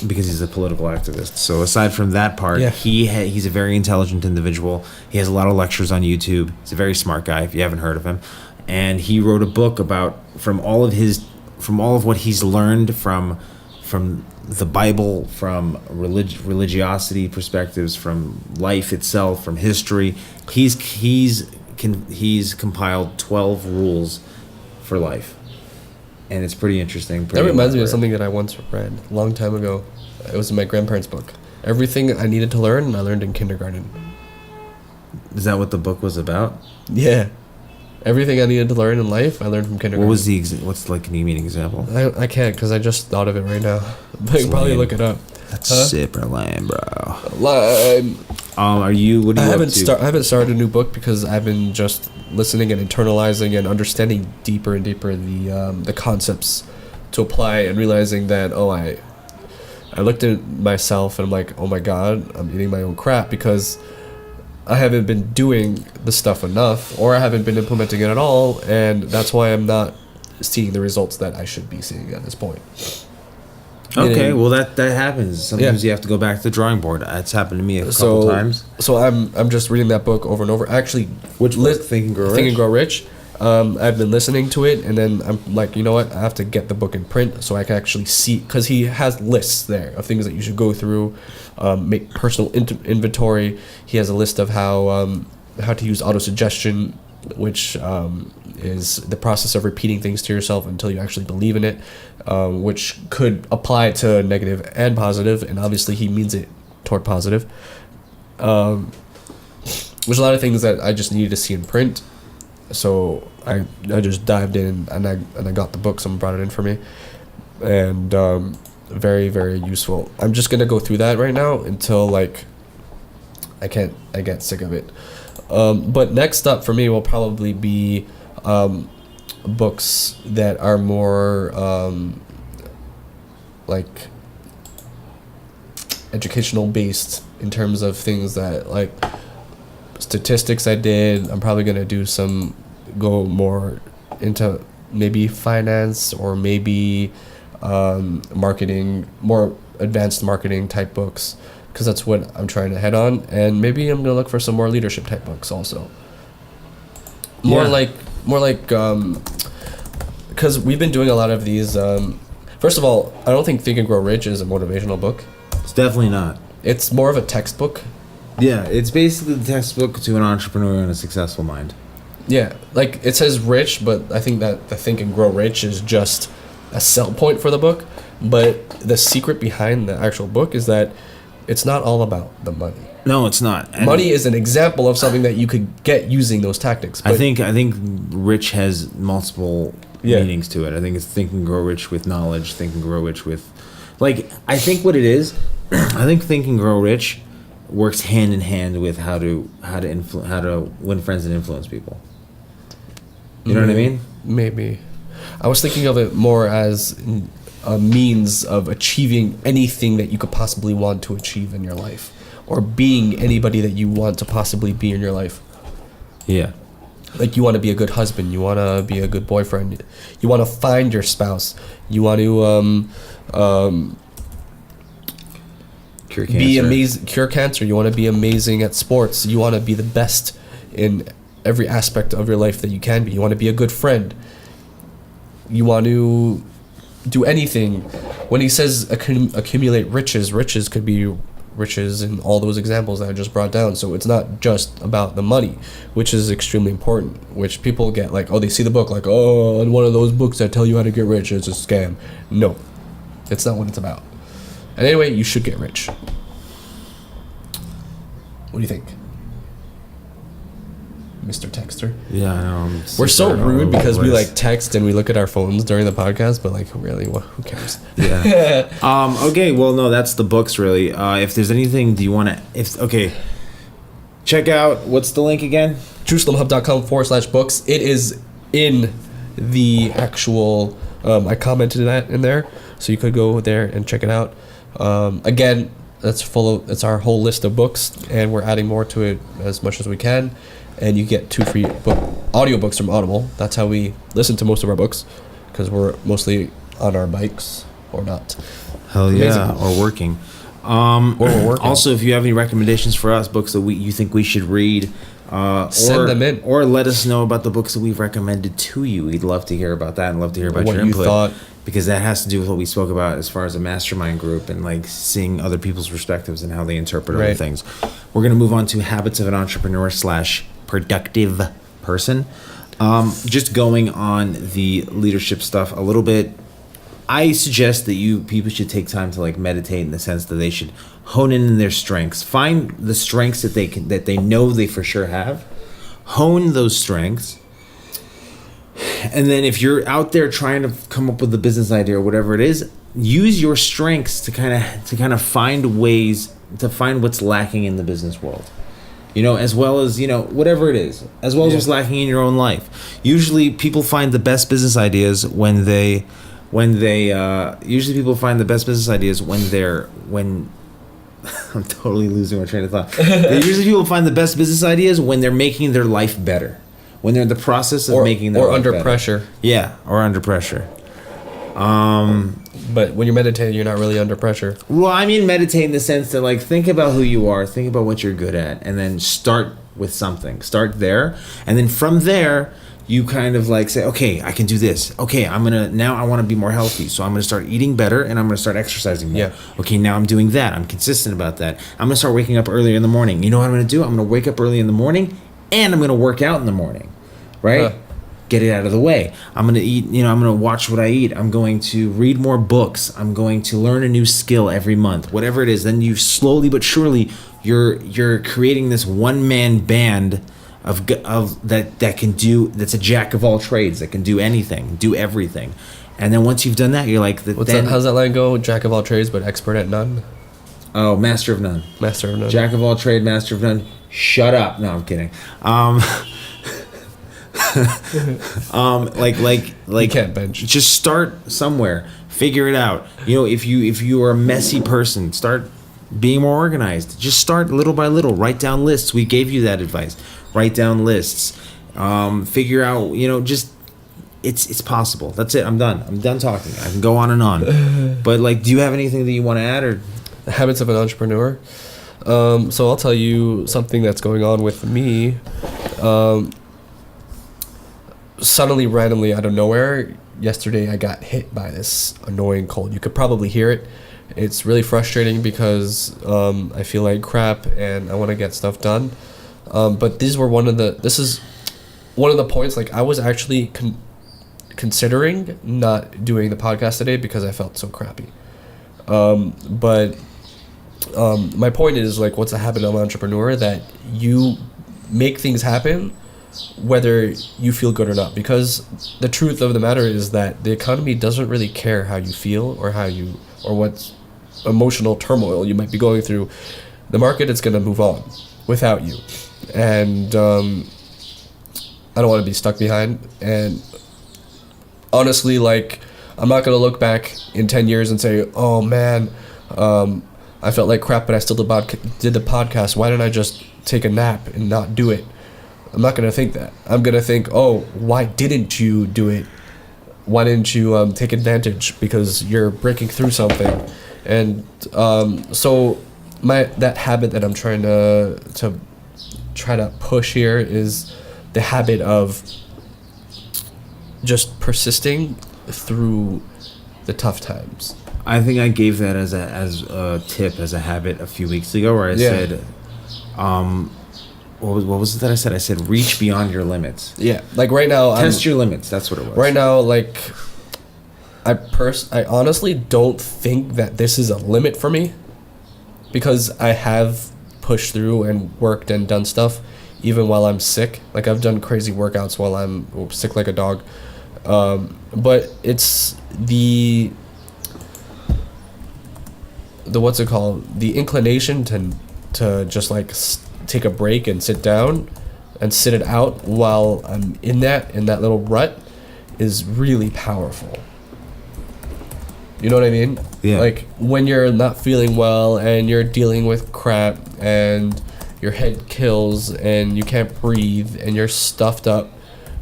because he's a political activist. So aside from that part, he's a very intelligent individual. He has a lot of lectures on YouTube. He's a very smart guy, if you haven't heard of him. And he wrote a book about from all of what he's learned from the Bible, from religiosity perspectives, from life itself, from history. He's compiled 12 rules for life. And it's pretty interesting. That reminds me of something that I once read a long time ago. It was in my grandparents' book. Everything I needed to learn, I learned in kindergarten. Is that what the book was about? Yeah. Everything I needed to learn in life, I learned from kindergarten. What was what's like, can you give me an example? I can't, because I just thought of it right now. But you can probably look it up. That's super lame, bro. Lame. What are you up to? I haven't started a new book because I've been just listening and internalizing and understanding deeper and deeper the concepts to apply, and realizing that I looked at myself and I'm like, oh my god, I'm eating my own crap because I haven't been doing the stuff enough, or I haven't been implementing it at all, and that's why I'm not seeing the results that I should be seeing at this point. Okay, well that happens. Sometimes you have to go back to the drawing board. It's happened to me a couple times. So I'm just reading that book over and over. Actually, which book? Think and Grow Rich. I've been listening to it, and then I'm like, you know what? I have to get the book in print so I can actually see, because he has lists there of things that you should go through, make personal inventory. He has a list of how to use autosuggestion, which is the process of repeating things to yourself until you actually believe in it, which could apply to negative and positive, and obviously he means it toward positive. There's a lot of things that I just needed to see in print, so I just dived in and I got the book. Someone brought it in for me, and very, very useful. I'm just gonna go through that right now until I get sick of it. But next up for me will probably be books that are more educational based, in terms of things that like statistics I did. I'm probably going to go more into maybe finance, or maybe marketing, more advanced marketing type books, because that's what I'm trying to head on. And maybe I'm going to look for some more leadership type books also. More like because we've been doing a lot of these. First of all, I don't think Think and Grow Rich is a motivational book. It's Definitely not. It's more of a textbook. Yeah, it's basically the textbook to an entrepreneur and a successful mind. Yeah, like it says rich, but I think that the Think and Grow Rich is just a sell point for the book. But the secret behind the actual book is that it's not all about the money. No, it's not. And money is an example of something that you could get using those tactics. But I think rich has multiple meanings to it. I think it's Think and Grow Rich with knowledge, Think and Grow Rich with, like, I think what it is, I think Think and Grow Rich works hand in hand with how to win friends and influence people. You know what I mean? Maybe. I was thinking of it more as a means of achieving anything that you could possibly want to achieve in your life, or being anybody that you want to possibly be in your life. Yeah. Like, you want to be a good husband, you want to be a good boyfriend, you want to find your spouse, you want to Cure cancer. be amazing, cure cancer, you want to be amazing at sports, you want to be the best in every aspect of your life that you can be, you want to be a good friend, you want to do anything. When he says accumulate riches could be riches in all those examples that I just brought down. So it's not just about the money, which is extremely important, which people get like, oh, they see the book like, oh, in one of those books that tell you how to get rich, it's a scam. No, it's not what it's about. And anyway, you should get rich. What do you think, Mr. Texter? Yeah, I know. We're so rude because we like text and we look at our phones during the podcast, but like, really, who cares? Yeah. Okay. Well, no, that's the books really. If there's anything, do you want to? Check out, what's the link again? JerusalemHub.com/books. It is in the actual. I commented that in there, so you could go there and check it out. Again, it's our whole list of books, and we're adding more to it as much as we can. And you get 2 free audiobooks from Audible. That's how we listen to most of our books, because we're mostly on our bikes or not. Hell yeah, or working. Or we're working. Also, if you have any recommendations for us, books that you think we should read, send them in. Or let us know about the books that we've recommended to you. We'd love to hear about that and love to hear about what your input. Thought. Because that has to do with what we spoke about as far as a mastermind group and like seeing other people's perspectives and how they interpret other things. We're going to move on to habits of an entrepreneur / productive person. Just going on the leadership stuff a little bit, I suggest that people should take time to like meditate, in the sense that they should hone in their strengths, find the strengths that they know they for sure have, hone those strengths, and then if you're out there trying to come up with a business idea or whatever it is, use your strengths to kind of find ways to find what's lacking in the business world. As well as, whatever it is, as well as what's lacking in your own life. Usually people find the best business ideas when I'm totally losing my train of thought. Usually people find the best business ideas when they're making their life better. When they're in the process of making their life under better. pressure. Yeah, or under pressure. But when you're meditating, you're not really under pressure. Well, I mean meditate in the sense that, like, think about who you are, think about what you're good at, and then start with something. Start there, and then from there, you kind of like say, okay, I can do this. Okay, I want to be more healthy, so I'm gonna start eating better, and I'm gonna start exercising more. Yeah. Okay, now I'm doing that. I'm consistent about that. I'm gonna start waking up earlier in the morning. You know what I'm gonna do? I'm gonna wake up early in the morning, and I'm gonna work out in the morning, right? Get it out of the way. I'm going to eat, I'm going to watch what I eat. I'm going to read more books. I'm going to learn a new skill every month, whatever it is. Then you slowly but surely, you're creating this one-man band of that can do, that's a jack of all trades, that can do anything, do everything. And then once you've done that, you're like, how's that line go? Jack of all trades, but expert at none? Oh, master of none. Master of none. Jack of all trade, master of none. Shut up. No, I'm kidding. You can't bench. Just start somewhere. Figure it out. If you are a messy person, start being more organized. Just start little by little. Write down lists. We gave you that advice. Write down lists. Figure out. It's possible. That's it. I'm done. I'm done talking. I can go on and on. But do you have anything that you want to add, or the habits of an entrepreneur? So I'll tell you something that's going on with me. Suddenly, randomly, out of nowhere, yesterday I got hit by this annoying cold. You could probably hear it. It's really frustrating because I feel like crap and I want to get stuff done. But this is one of the points. Like, I was actually considering not doing the podcast today because I felt so crappy. But my point is, like, what's the habit of an entrepreneur? That you make things happen whether you feel good or not, because the truth of the matter is that the economy doesn't really care how you feel or what emotional turmoil you might be going through. The market is going to move on without you, and I don't want to be stuck behind. And honestly, like, I'm not going to look back in 10 years and say, oh man, I felt like crap but I still did the podcast, why didn't I just take a nap and not do it? I'm not going to think that. I'm going to think, oh, why didn't you do it? Why didn't you take advantage? Because you're breaking through something. And so that habit that I'm trying to push here is the habit of just persisting through the tough times. I think I gave that as a tip, as a habit a few weeks ago, where I said, what was it that I said? I said, reach beyond your limits. Yeah, like right now, test your limits. That's what it was. Right now, like, I honestly don't think that this is a limit for me, because I have pushed through and worked and done stuff even while I'm sick. Like, I've done crazy workouts while I'm sick like a dog. But it's the what's it called? The inclination to just like take a break and sit down and sit it out while I'm in that little rut is really powerful. You know what I mean? Yeah. Like, when you're not feeling well and you're dealing with crap and your head kills and you can't breathe and you're stuffed up,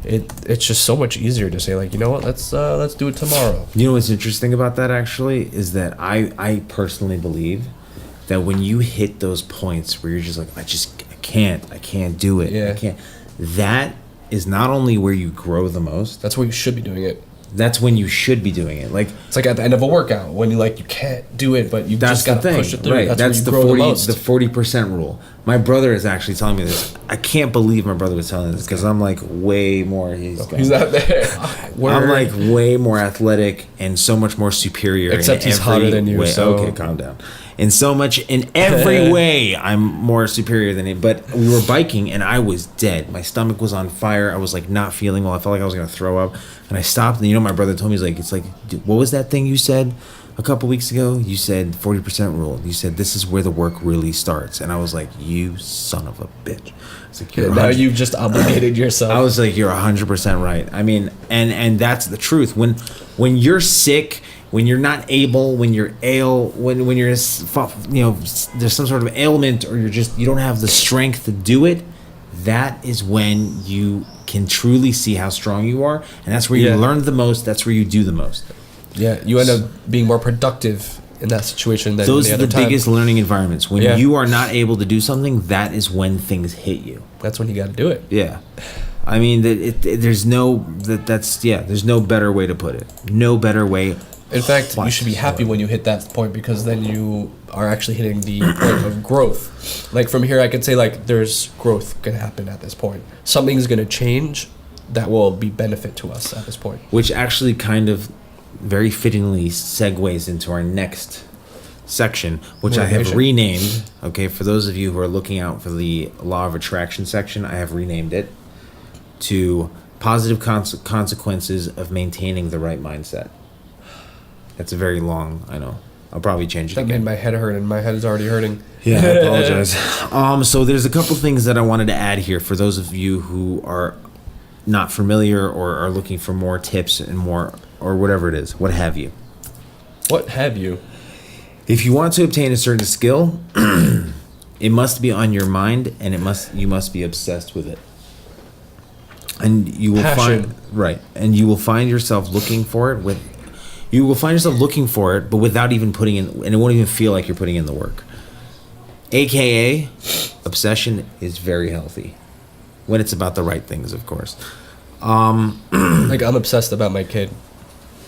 it's just so much easier to say, like, you know what, let's do it tomorrow. You know what's interesting about that, actually, is that I personally believe that when you hit those points where you're just like, I can't do it. Yeah. I can't. That is not only where you grow the most. That's where you should be doing it. That's when you should be doing it. Like, it's like at the end of a workout when you can't do it, but you just got to push it through. Right. That's the 40% rule. My brother is actually telling me this. I can't believe my brother was telling me this, because I'm like way more. He's not there. I'm like way more athletic and so much more superior. Except he's hotter than you. Way. So. Okay, calm down. In every way, I'm more superior than him. But we were biking and I was dead. My stomach was on fire. I was like not feeling well. I felt like I was gonna throw up. And I stopped. And my brother told me, it's like, what was that thing you said a couple weeks ago? You said 40% rule. You said this is where the work really starts. And I was like, you son of a bitch. It's like, now you've just obligated yourself. I was like, you're 100% right. I mean, and that's the truth. When you're sick, when you're not able, when you're ill, when you're, there's some sort of ailment, or you don't have the strength to do it, that is when you can truly see how strong you are, and that's where you learn the most. That's where you do the most. Yeah, you end up being more productive in that situation than those the are other the time. biggest learning environments. When you are not able to do something, that is when things hit you. That's when you got to do it. Yeah. I mean, there's no better way to put it. No better way. In fact, you should be happy when you hit that point, because then you are actually hitting the point of growth. Like, from here, I could say, like, there's growth going to happen at this point. Something's going to change that will be benefit to us at this point. Which actually kind of very fittingly segues into our next section, which I have renamed. Okay, for those of you who are looking out for the Law of Attraction section, I have renamed it to Positive Consequences of Maintaining the Right Mindset. That's a very long, I know. I'll probably change it That again. made my head hurt, and my head is already hurting. Yeah, I apologize. So there's a couple things that I wanted to add here for those of you who are not familiar or are looking for more tips and more, or whatever it is, what have you. What have you? If you want to obtain a certain skill, it must be on your mind, and you must be obsessed with it. And you will you will find yourself looking for it but without even putting in, and it won't even feel like you're putting in the work. AKA, obsession is very healthy when it's about the right things, of course. Like, I'm obsessed about my kid.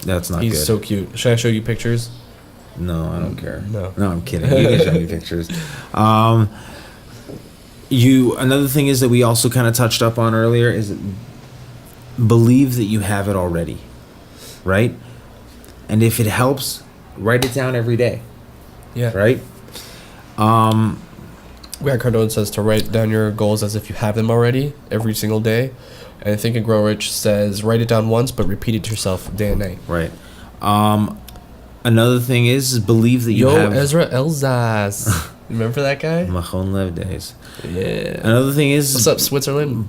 That's not good. He's so cute. Should I show you pictures? No, I don't care. No. I'm kidding. You can show me pictures. Another thing is that we also kind of touched up on earlier is believe that you have it already, right? And if it helps, write it down every day, Yeah. right? Grant Cardone says to write down your goals as if you have them already every single day. And I think in Grow Rich says write it down once, but repeat it to yourself day and night. Right. Another thing is believe that you have... Ezra Elzas. Remember that guy? Machon Lev days. Yeah. Another thing is... What's up, Switzerland?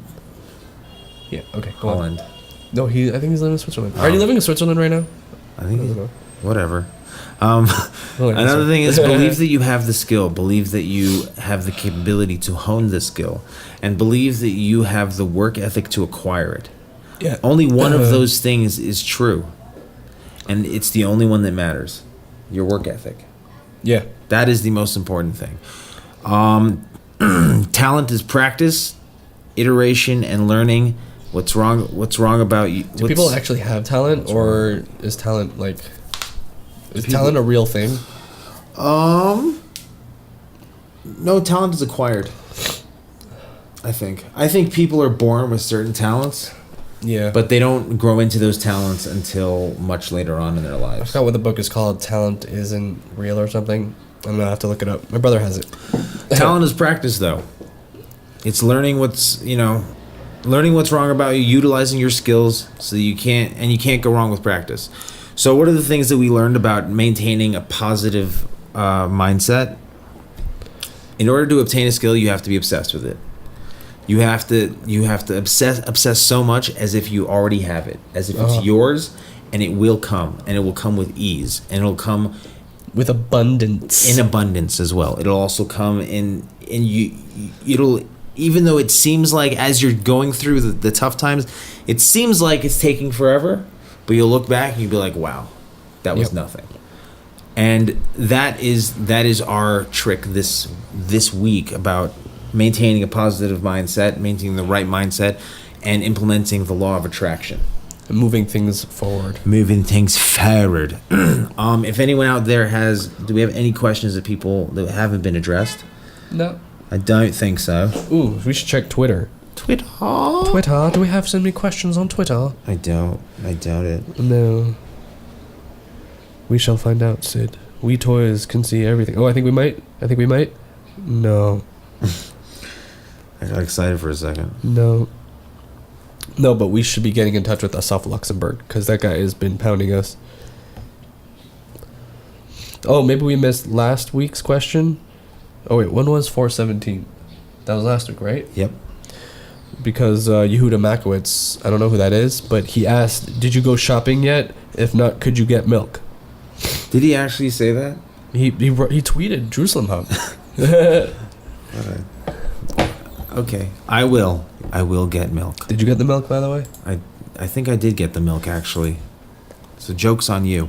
Yeah, okay, go on. Holland. No, I think he's living in Switzerland. Are you living in Switzerland right now? I think... I don't know. Whatever. Well, Another thing is believe that you have the skill. Believe that you have the capability to hone the skill. And believe that you have the work ethic to acquire it. Yeah. Only one of those things is true. And it's the only one that matters. Your work ethic. Yeah. That is the most important thing. Talent is practice, iteration, and learning. What's wrong about you? Do people actually have talent, or is talent talent a real thing? No, talent is acquired. I think people are born with certain talents, Yeah. but they don't grow into those talents until much later on in their I lives. forgot what the book is called. Talent Isn't Real or something. I'm gonna have to look it up. My brother has it. Talent is practice, though. It's learning what's wrong about you, utilizing your skills so that you can't go wrong with practice. So what are the things that we learned about maintaining a positive mindset? In order to obtain a skill, you have to be obsessed with it. You have to obsess so much as if you already have it, as if it's yours, and it will come, and it will come with ease, and it'll come With abundance. in abundance as well. It'll also come in you. It'll, even though it seems like as you're going through the tough times, it seems like it's taking forever, but you'll look back and you'll be like, wow, that was nothing. And that is our trick this week about maintaining a positive mindset, maintaining the right mindset, and implementing the law of attraction. Moving things forward. Moving things forward. If anyone out there do we have any questions that people that haven't been addressed? No. I don't think so. Ooh, we should check Twitter. Twitter. Do we have so many questions on Twitter? I doubt it. No. We shall find out, Sid. We toys can see everything. Oh, I think we might. No. I got excited for a second. No. No, but we should be getting in touch with Asaf Luxembourg, because that guy has been pounding us. Oh, maybe we missed last week's question? Oh, wait, when was 417? That was last week, right? Yep. Because Yehuda Makowitz, I don't know who that is, but he asked, did you go shopping yet? If not, could you get milk? Did he actually say that? He tweeted Jerusalem Hub. Okay, I will get milk. Did you get the milk, by the way? I think I did get the milk, actually. So joke's on you.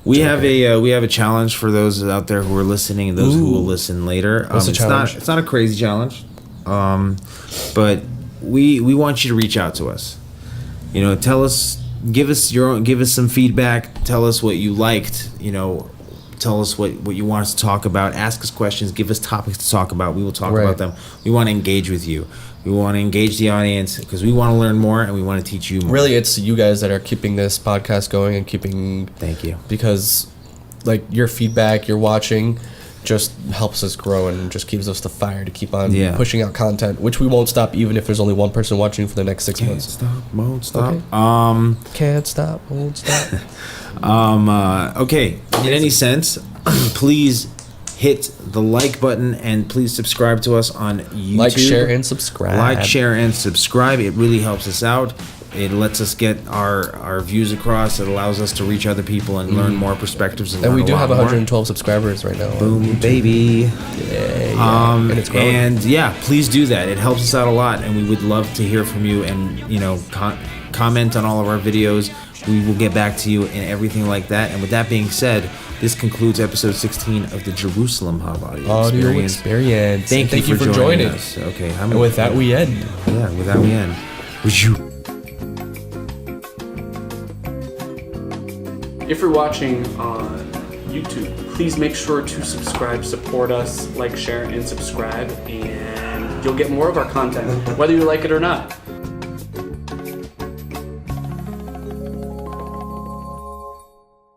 We have a challenge for those out there who are listening and those who will listen later. What's the challenge? It's not a crazy challenge, but we want you to reach out to us. You know, give us some feedback. Tell us what you liked. You know, tell us what you want us to talk about. Ask us questions. Give us topics to talk about. We will talk about them. We want to engage with you. We want to engage the audience because we want to learn more and we want to teach you more. Really, it's you guys that are keeping this podcast going and keeping... Thank you. Because, like, your feedback, your watching, just helps us grow and just keeps us the fire to keep on pushing out content, which we won't stop even if there's only one person watching for the next 6 months. Won't stop. Okay. Can't stop, won't stop. Okay. In any sense, please hit the like button and please subscribe to us on YouTube. Like, share, and subscribe. Like, share, and subscribe. It really helps us out. It lets us get our views across. It allows us to reach other people and learn more perspectives. And we learn do a lot have more. 112 subscribers right now. Boom, baby. Yeah. And it's growing. And yeah, please do that. It helps us out a lot, and we would love to hear from you. And comment on all of our videos. We will get back to you and everything like that. And with that being said, this concludes episode 16 of the Jerusalem Hub Audio Experience. Thank you for joining us. Okay. And with that, we end. Yeah, with that, we end. If you're watching on YouTube, please make sure to subscribe, support us, like, share, and subscribe, and you'll get more of our content, whether you like it or not.